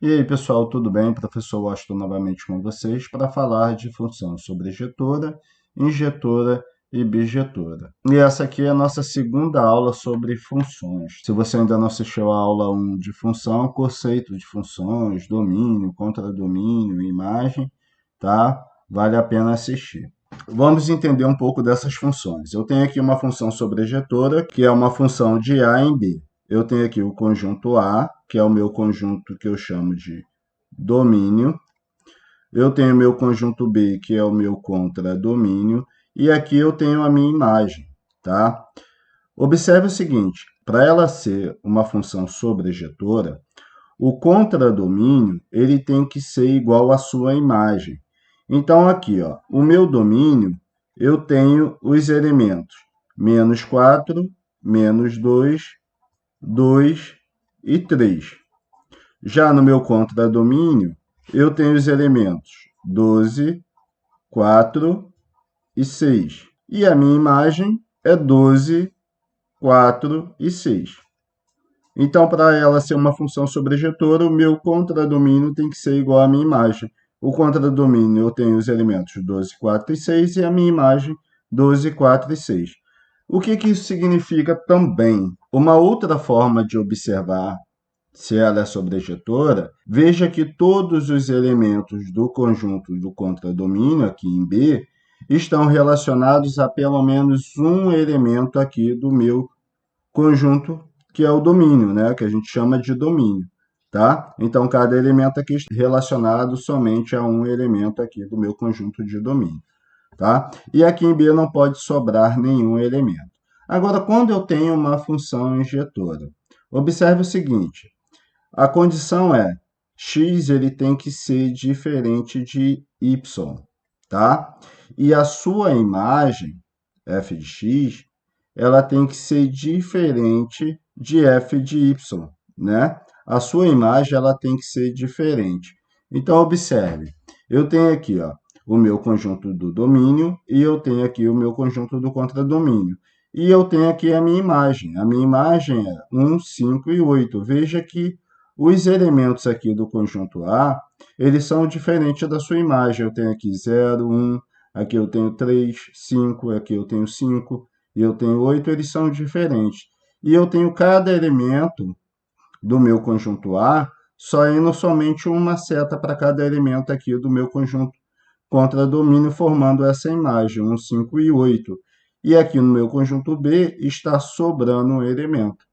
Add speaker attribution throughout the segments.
Speaker 1: E aí, pessoal, tudo bem? Professor Washington novamente com vocês para falar de função sobrejetora, injetora e bijetora. E essa aqui é a nossa segunda aula sobre funções. Se você ainda não assistiu à aula 1 de função, conceito de funções, domínio, contradomínio, imagem, tá? Vale a pena assistir. Vamos entender um pouco dessas funções. Eu tenho aqui uma função sobrejetora, que é uma função de A em B. Eu tenho aqui o conjunto A, que é o meu conjunto que eu chamo de domínio. Eu tenho o meu conjunto B, que é o meu contradomínio. E aqui eu tenho a minha imagem, tá? Observe o seguinte, para ela ser uma função sobrejetora, o contradomínio ele tem que ser igual à sua imagem. Então, aqui, ó, o meu domínio, eu tenho os elementos menos 4, menos 2, 2 e 3. Já no meu contradomínio, eu tenho os elementos 12, 4 e 6. E a minha imagem é 12, 4 e 6. Então, para ela ser uma função sobrejetora, o meu contradomínio tem que ser igual à minha imagem. O contradomínio, eu tenho os elementos 12, 4 e 6, e a minha imagem 12, 4 e 6. O que isso significa também? Uma outra forma de observar se ela é sobrejetora, veja que todos os elementos do conjunto do contradomínio, aqui em B, estão relacionados a pelo menos um elemento aqui do meu conjunto, que é o domínio, né? Que a gente chama de domínio. Tá? Então, cada elemento aqui está relacionado somente a um elemento aqui do meu conjunto de domínio. Tá? E aqui em B não pode sobrar nenhum elemento. Agora, quando eu tenho uma função injetora, observe o seguinte, a condição é x ele tem que ser diferente de y, tá? E a sua imagem, f de x, ela tem que ser diferente de f de y, né? A sua imagem ela tem que ser diferente. Então, observe, eu tenho aqui ó, o meu conjunto do domínio e eu tenho aqui o meu conjunto do contradomínio. E eu tenho aqui a minha imagem. A minha imagem é 1, 5 e 8. Veja que os elementos aqui do conjunto A, eles são diferentes da sua imagem. Eu tenho aqui 0, 1, aqui eu tenho 3, 5, aqui eu tenho 5, e eu tenho 8, eles são diferentes. E eu tenho cada elemento do meu conjunto A só indo somente uma seta para cada elemento aqui do meu conjunto contradomínio, formando essa imagem, 1, 5 e 8. E aqui no meu conjunto B está sobrando um elemento,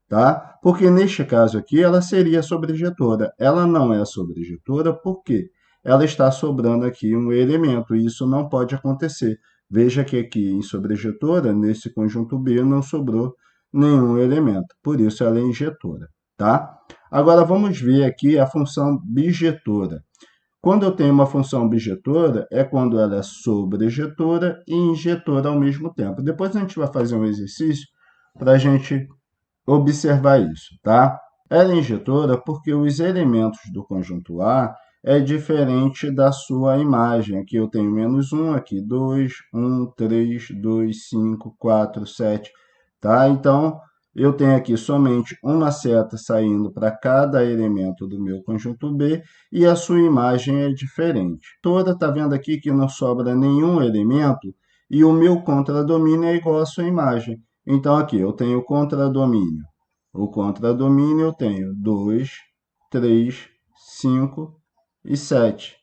Speaker 1: tá? Porque neste caso aqui ela seria sobrejetora. Ela não é sobrejetora porque ela está sobrando aqui um elemento, e isso não pode acontecer. Veja que aqui em sobrejetora, nesse conjunto B, não sobrou nenhum elemento, por isso ela é injetora, tá? Agora vamos ver aqui a função bijetora. Quando eu tenho uma função bijetora, é quando ela é sobrejetora e injetora ao mesmo tempo. Depois a gente vai fazer um exercício para a gente observar isso, tá? Ela é injetora porque os elementos do conjunto A é diferente da sua imagem. Aqui eu tenho menos 1, aqui 2, 1, 3, 2, 5, 4, 7, tá? Então, eu tenho aqui somente uma seta saindo para cada elemento do meu conjunto B e a sua imagem é diferente. Toda está vendo aqui que não sobra nenhum elemento e o meu contradomínio é igual à sua imagem. Então, aqui eu tenho o contradomínio. O contradomínio eu tenho 2, 3, 5 e 7.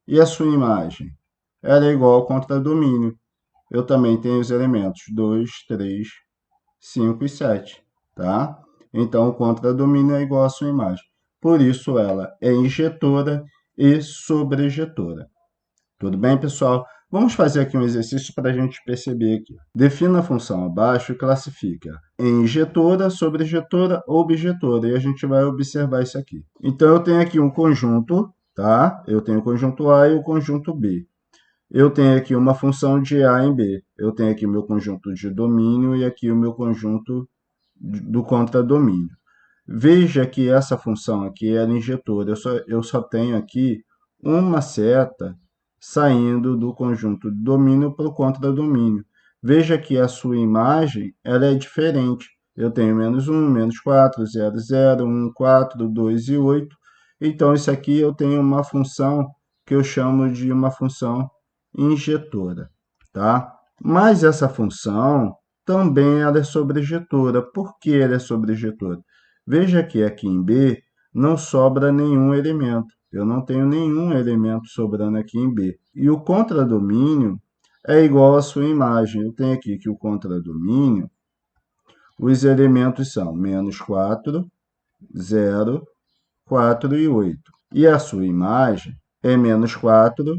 Speaker 1: E a sua imagem? Ela é igual ao contradomínio. Eu também tenho os elementos 2, 3, 5 e 7. Tá? Então, o contradomínio é igual à sua imagem. Por isso, ela é injetora e sobrejetora. Tudo bem, pessoal? Vamos fazer aqui um exercício para a gente perceber aqui. Defina a função abaixo e classifica em injetora, sobrejetora ou bijetora. E a gente vai observar isso aqui. Então, eu tenho aqui um conjunto, tá? Eu tenho o conjunto A e o conjunto B. Eu tenho aqui uma função de A em B. Eu tenho aqui o meu conjunto de domínio e aqui o meu conjunto do contradomínio. Veja que essa função aqui é injetora. Eu só tenho aqui uma seta saindo do conjunto de domínio para o contradomínio. Veja que a sua imagem ela é diferente. Eu tenho menos 1, menos 4, 0, 0, 1, 4, 2 e 8. Então, isso aqui eu tenho uma função que eu chamo de uma função injetora, tá? Mas essa função também ela é sobrejetora. Por que ela é sobrejetora? Veja que aqui em B não sobra nenhum elemento. Eu não tenho nenhum elemento sobrando aqui em B. E o contradomínio é igual à sua imagem. Eu tenho aqui que o contradomínio, os elementos são -4, 0, 4 e 8. E a sua imagem é -4,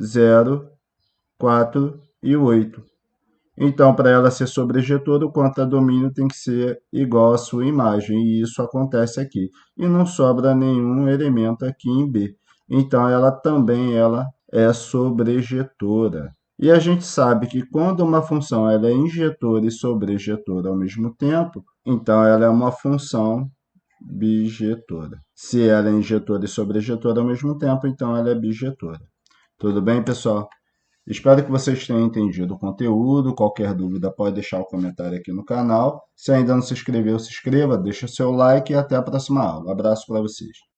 Speaker 1: 0, 4 e 8. Então, para ela ser sobrejetora, o contradomínio tem que ser igual à sua imagem, e isso acontece aqui. E não sobra nenhum elemento aqui em B. Então, ela também é sobrejetora. E a gente sabe que quando uma função ela é injetora e sobrejetora ao mesmo tempo, então ela é uma função bijetora. Se ela é injetora e sobrejetora ao mesmo tempo, então ela é bijetora. Tudo bem, pessoal? Espero que vocês tenham entendido o conteúdo. Qualquer dúvida pode deixar o comentário aqui no canal. Se ainda não se inscreveu, se inscreva, deixa o seu like e até a próxima aula. Abraço para vocês.